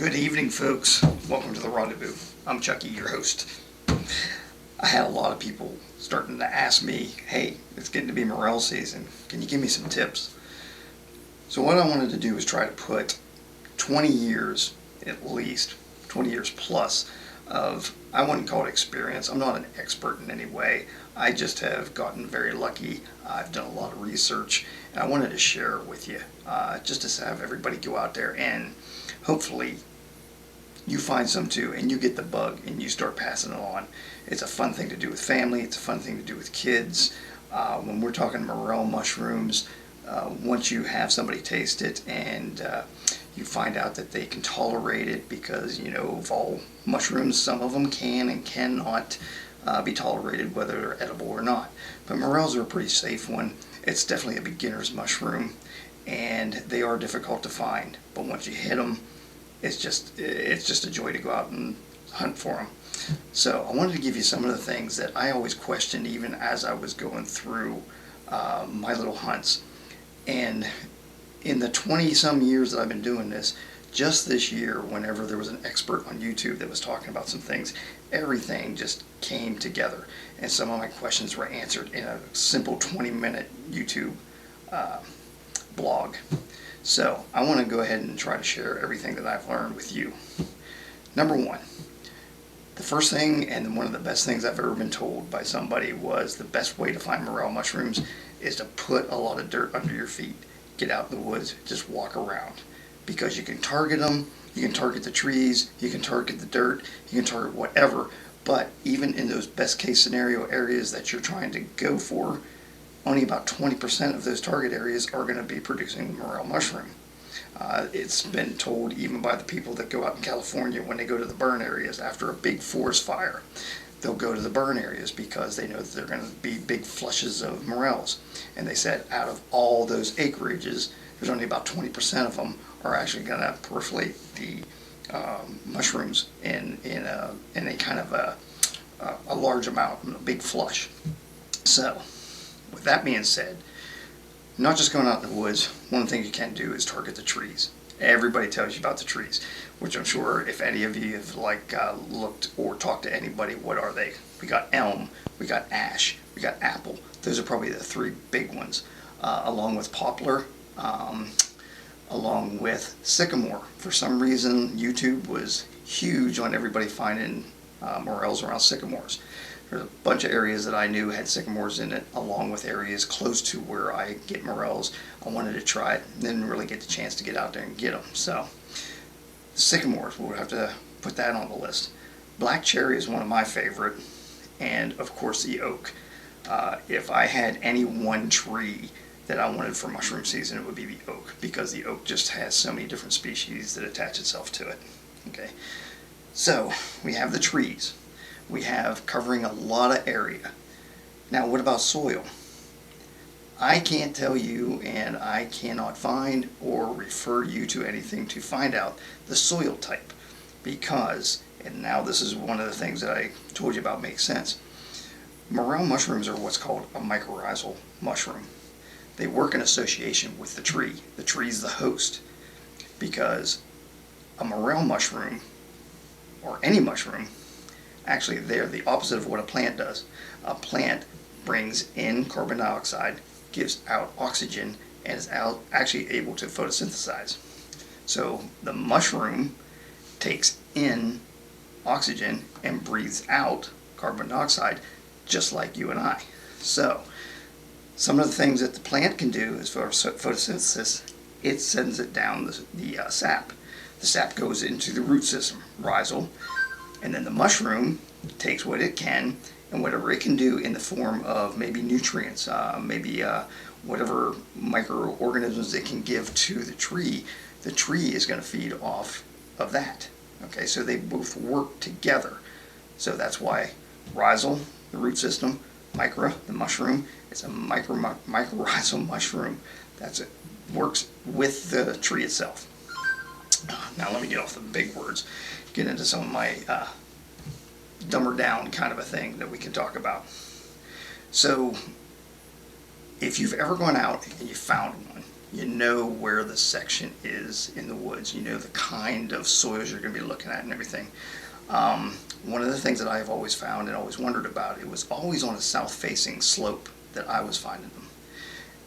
Good evening, folks. Welcome to the Rendezvous. I'm Chucky, your host. I had a lot of people starting to ask me, hey, it's getting to be morel season. Can you give me some tips? So what I wanted to do was try to put 20 years, at least, 20 years plus, of, I wouldn't call it experience. I'm not an expert in any way. I just have gotten very lucky. I've done a lot of research, and I wanted to share it with you, just to have everybody go out there and hopefully you find some too, and you get the bug and you start passing it on. It's a fun thing to do with family. It's a fun thing to do with kids. When we're talking morel mushrooms, once you have somebody taste it and you find out that they can tolerate it, because of all mushrooms, some of them can and cannot be tolerated, whether they're edible or not. But morels are a pretty safe one. It's definitely a beginner's mushroom, and they are difficult to find. But once you hit them, it's just a joy to go out and hunt for them. So I wanted to give you some of the things that I always questioned even as I was going through my little hunts. And in the 20-some years that I've been doing this, just this year, whenever there was an expert on YouTube that was talking about some things, everything just came together. And some of my questions were answered in a simple 20-minute YouTube blog. So I want to go ahead and try to share everything that I've learned with you. Number one, the first thing, and one of the best things I've ever been told by somebody, was the best way to find morel mushrooms is to put a lot of dirt under your feet. Get out in the woods, just walk around, because you can target them, you can target the trees, you can target the dirt, you can target whatever. But even in those best case scenario areas that you're trying to go for, only about 20% of those target areas are going to be producing the morel mushroom. It's been told even by the people that go out in California when they go to the burn areas after a big forest fire. They'll go to the burn areas because they know that they're going to be big flushes of morels. And they said out of all those acreages, there's only about 20% of them are actually going to perforate the mushrooms in a kind of a large amount, a big flush. So, with that being said, not just going out in the woods, one of the things you can do is target the trees. Everybody tells you about the trees, which I'm sure if any of you have looked or talked to anybody, what are they? We got elm, we got ash, we got apple. Those are probably the three big ones, along with poplar, along with sycamore. For some reason, YouTube was huge on everybody finding morels around sycamores. There's a bunch of areas that I knew had sycamores in it, along with areas close to where I get morels. I wanted to try it, didn't really get the chance to get out there and get them. So, sycamores, we'll have to put that on the list. Black cherry is one of my favorite, and of course the oak. If I had any one tree that I wanted for mushroom season, it would be the oak, because the oak just has so many different species that attach itself to it. Okay, so we have the trees. We have covering a lot of area. Now, what about soil? I can't tell you, and I cannot find or refer you to anything to find out the soil type, because, and now this is one of the things that I told you about makes sense, morel mushrooms are what's called a mycorrhizal mushroom. They work in association with the tree. The tree is the host, because a morel mushroom, or any mushroom, actually, they're the opposite of what a plant does. A plant brings in carbon dioxide, gives out oxygen, and is actually able to photosynthesize. So the mushroom takes in oxygen and breathes out carbon dioxide, just like you and I. So some of the things that the plant can do is photosynthesis. It sends it down the sap. The sap goes into the root system, rhizome. And then the mushroom takes what it can, and whatever it can do in the form of maybe nutrients, whatever microorganisms it can give to the tree is going to feed off of that. Okay, so they both work together. So that's why rhizome, the root system, micro, the mushroom, it's a mycorrhizal mushroom. That's it. Works with the tree itself. Now let me get off the big words, get into some of my dumber down kind of a thing that we can talk about. So if you've ever gone out and you found one you know where the section is in the woods. You know the kind of soils you're going to be looking at and everything. One of the things that I've always found and always wondered about, it was always on a south-facing slope that I was finding them.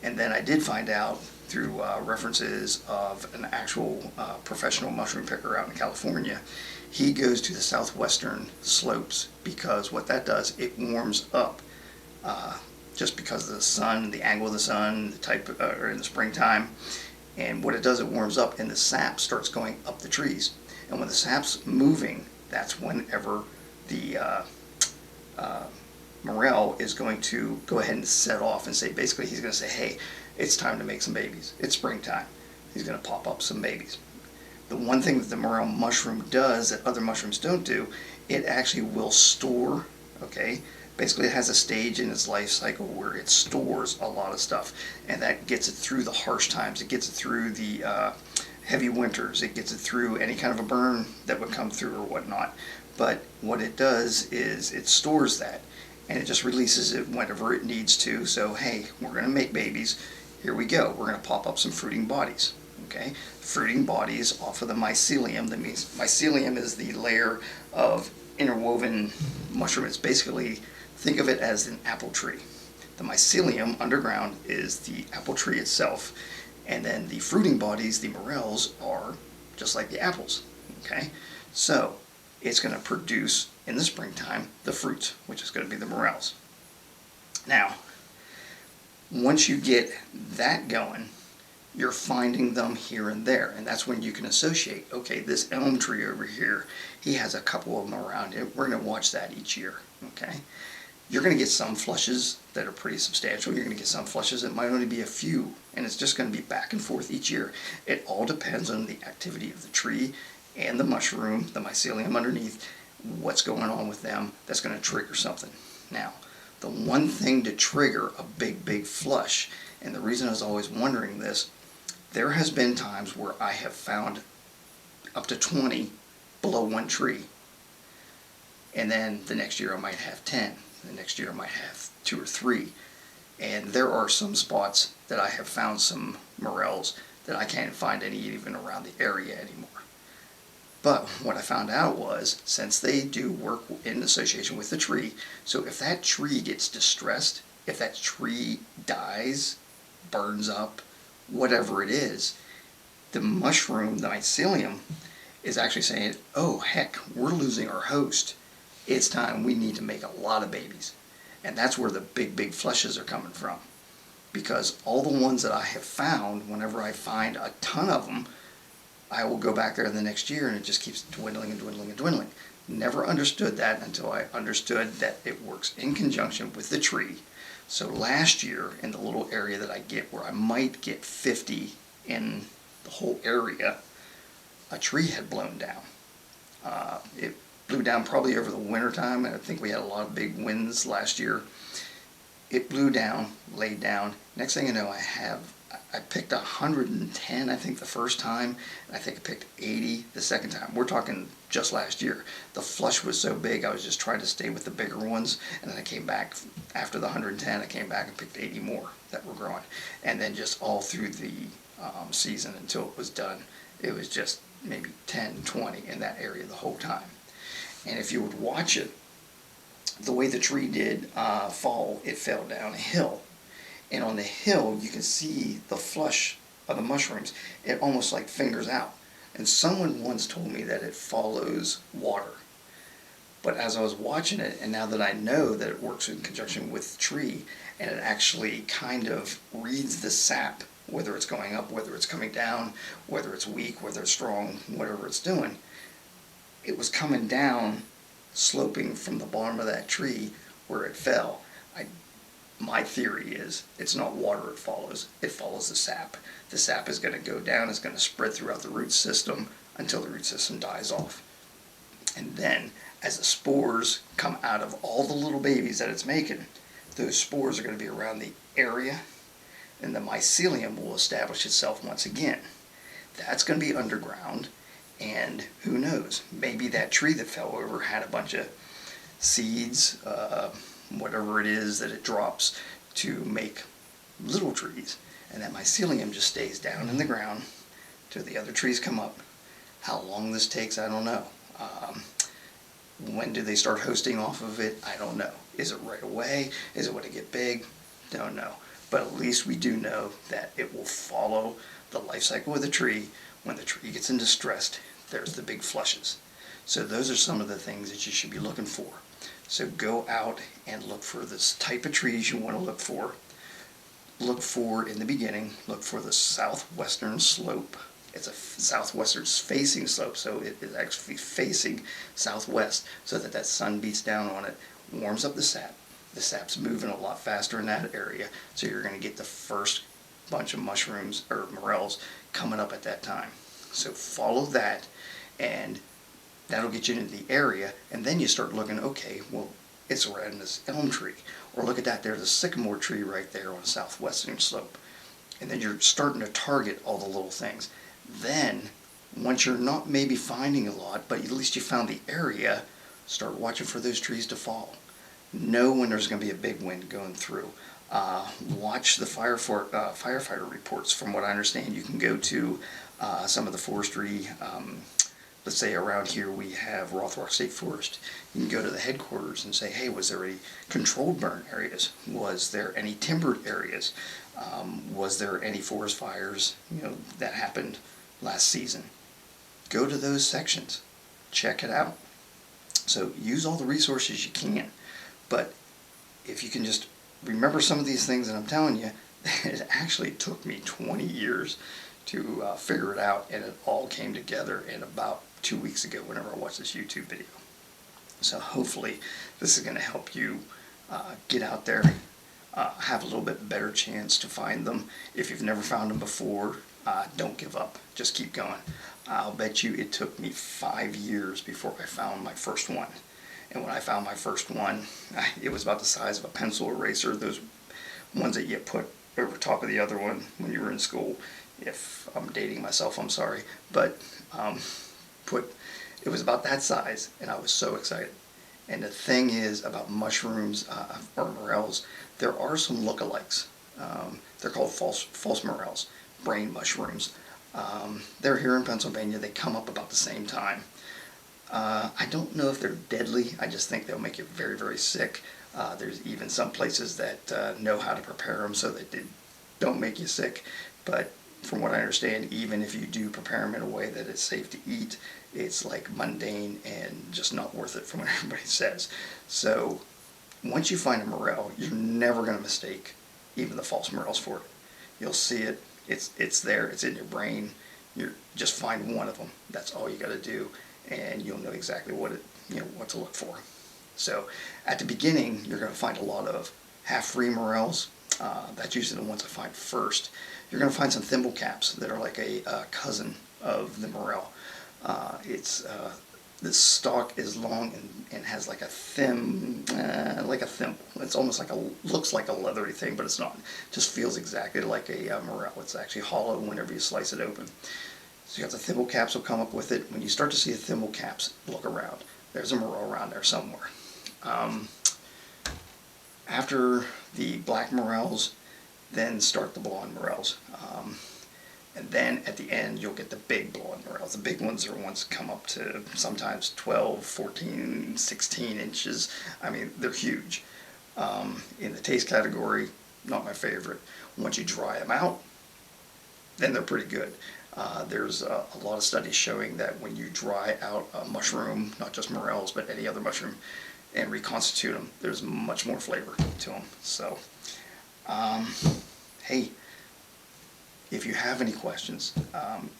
And then I did find out through references of an actual professional mushroom picker out in California. He goes to the southwestern slopes because what that does, it warms up just because of the sun, the angle of the sun, the type of, or in the springtime. And what it does, it warms up and the sap starts going up the trees. And when the sap's moving, that's whenever the Morel is going to go ahead and set off and say, basically he's going to say, hey, it's time to make some babies. It's springtime. He's going to pop up some babies. The one thing that the Morel mushroom does that other mushrooms don't do, it actually will store, okay? Basically it has a stage in its life cycle where it stores a lot of stuff, and that gets it through the harsh times. It gets it through the heavy winters. It gets it through any kind of a burn that would come through or whatnot. But what it does is it stores that, and it just releases it whenever it needs to. So, hey, we're going to make babies. Here we go. We're going to pop up some fruiting bodies. Okay, fruiting bodies off of the mycelium. That means mycelium is the layer of interwoven mushroom. It's basically, think of it as an apple tree. The mycelium underground is the apple tree itself, and then the fruiting bodies, the morels, are just like the apples. Okay, so it's going to produce in the springtime the fruit, which is going to be the morels. Now, once you get that going, you're finding them here and there, and that's when you can associate, okay, this elm tree over here, he has a couple of them around it. We're going to watch that each year, okay? You're going to get some flushes that are pretty substantial. You're going to get some flushes that might only be a few, and it's just going to be back and forth each year. It all depends on the activity of the tree and the mushroom, the mycelium underneath, what's going on with them that's going to trigger something. Now, the one thing to trigger a big flush, and the reason I was always wondering this, there has been times where I have found up to 20 below one tree, and then the next year I might have 10, the next year I might have 2 or 3, and there are some spots that I have found some morels that I can't find any even around the area anymore. But what I found out was, since they do work in association with the tree, so if that tree gets distressed, if that tree dies, burns up, whatever it is, the mushroom, the mycelium, is actually saying, oh heck, we're losing our host. It's time, we need to make a lot of babies. And that's where the big flushes are coming from. Because all the ones that I have found, whenever I find a ton of them, I will go back there the next year and it just keeps dwindling and dwindling and dwindling. Never understood that until I understood that it works in conjunction with the tree. So last year, in the little area that I get where I might get 50 in the whole area, a tree had blown down. It blew down probably over the winter time, and I think we had a lot of big winds last year. It blew down, laid down. Next thing you know, I picked 110, I think, the first time, and I think I picked 80 the second time. We're talking just last year. The flush was so big, I was just trying to stay with the bigger ones, and then I came back after the 110, I came back and picked 80 more that were growing. And then just all through the season until it was done, it was just maybe 10, 20 in that area the whole time. And if you would watch it, the way the tree did fall, it fell down a hill. And on the hill, you can see the flush of the mushrooms. It almost like fingers out. And someone once told me that it follows water. But as I was watching it, and now that I know that it works in conjunction with the tree, and it actually kind of reads the sap, whether it's going up, whether it's coming down, whether it's weak, whether it's strong, whatever it's doing, it was coming down, sloping from the bottom of that tree where it fell. My theory is it's not water it follows the sap. The sap is going to go down, it's going to spread throughout the root system until the root system dies off. And then as the spores come out of all the little babies that it's making, those spores are going to be around the area, and the mycelium will establish itself once again. That's going to be underground, and who knows, maybe that tree that fell over had a bunch of seeds, whatever it is that it drops to make little trees. and that mycelium just stays down in the ground till the other trees come up. How long this takes, I don't know. When do they start hosting off of it? I don't know. Is it right away? Is it when it get big? Don't know. But at least we do know that it will follow the life cycle of the tree. When the tree gets in distress, there's the big flushes. So those are some of the things that you should be looking for. So go out and look for this type of trees you want to look for. Look for, in the beginning, look for the southwestern slope. It's a southwestern facing slope, so it is actually facing southwest so that that sun beats down on it, warms up the sap. The sap's moving a lot faster in that area, so you're going to get the first bunch of mushrooms or morels coming up at that time. So follow that, and that'll get you into the area, and then you start looking, okay, well, it's around this elm tree. Or look at that, there's a sycamore tree right there on the southwestern slope. And then you're starting to target all the little things. Then, once you're not maybe finding a lot, but at least you found the area, start watching for those trees to fall. Know when there's going to be a big wind going through. Watch the firefighter reports. From what I understand, you can go to some of the forestry, let's say around here we have Rothrock State Forest. You can go to the headquarters and say, hey, was there any controlled burn areas? Was there any timbered areas? Was there any forest fires, that happened last season? Go to those sections. Check it out. So use all the resources you can. But if you can just remember some of these things that I'm telling you, it actually took me 20 years to figure it out, and it all came together in about 2 weeks ago whenever I watched this YouTube video. So hopefully this is going to help you get out there, have a little bit better chance to find them. If you've never found them before, don't give up. Just keep going. I'll bet you it took me 5 years before I found my first one. And when I found my first one, it was about the size of a pencil eraser, those ones that you put over top of the other one when you were in school. If I'm dating myself, I'm sorry. But it was about that size, and I was so excited. And the thing is about mushrooms or morels, there are some lookalikes. They're called false morels, brain mushrooms. They're here in Pennsylvania. They come up about the same time. I don't know if they're deadly. I just think they'll make you very, very sick. There's even some places that know how to prepare them so that they don't make you sick. But from what I understand, even if you do prepare them in a way that it's safe to eat, it's like mundane and just not worth it from what everybody says. So once you find a morel, you're never going to mistake even the false morels for it. You'll see it. It's there. It's in your brain. You just find one of them. That's all you got to do, and you'll know exactly what to look for. So at the beginning, you're going to find a lot of half-free morels. That's usually the ones I find first. You're going to find some thimble caps that are like a cousin of the morel. The stalk is long and has like a like a thimble. It's almost like looks like a leathery thing, but it's not. It just feels exactly like a morel. It's actually hollow whenever you slice it open. So you got the thimble caps will come up with it. When you start to see the thimble caps, look around. There's a morel around there somewhere. After the black morels, then start the blonde morels. And then at the end, you'll get the big blonde morels. The big ones are ones that come up to sometimes 12, 14, 16 inches. I mean, they're huge. In the taste category, not my favorite. Once you dry them out, then they're pretty good. There's a lot of studies showing that when you dry out a mushroom, not just morels, but any other mushroom, and reconstitute them, there's much more flavor to them. So, hey, if you have any questions,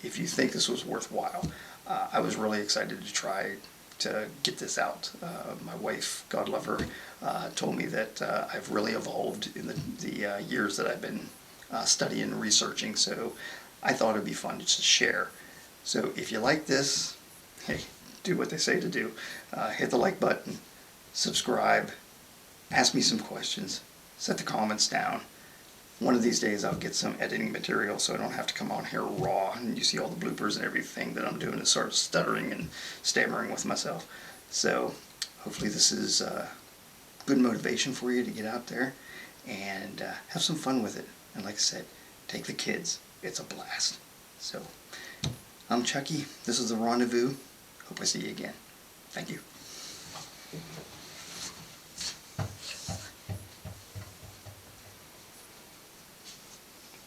if you think this was worthwhile, I was really excited to try to get this out. My wife, God love her, told me that I've really evolved in the years that I've been studying and researching, so I thought it'd be fun just to share. So if you like this, hey, do what they say to do. Hit the like button, subscribe, ask me some questions, set the comments down. One of these days I'll get some editing material so I don't have to come on here raw and you see all the bloopers and everything that I'm doing is sort of stuttering and stammering with myself. So hopefully this is good motivation for you to get out there and have some fun with it. And like I said, Take the kids. It's a blast. So, I'm Chucky. This is The Rendezvous. Hope I see you again. Thank you.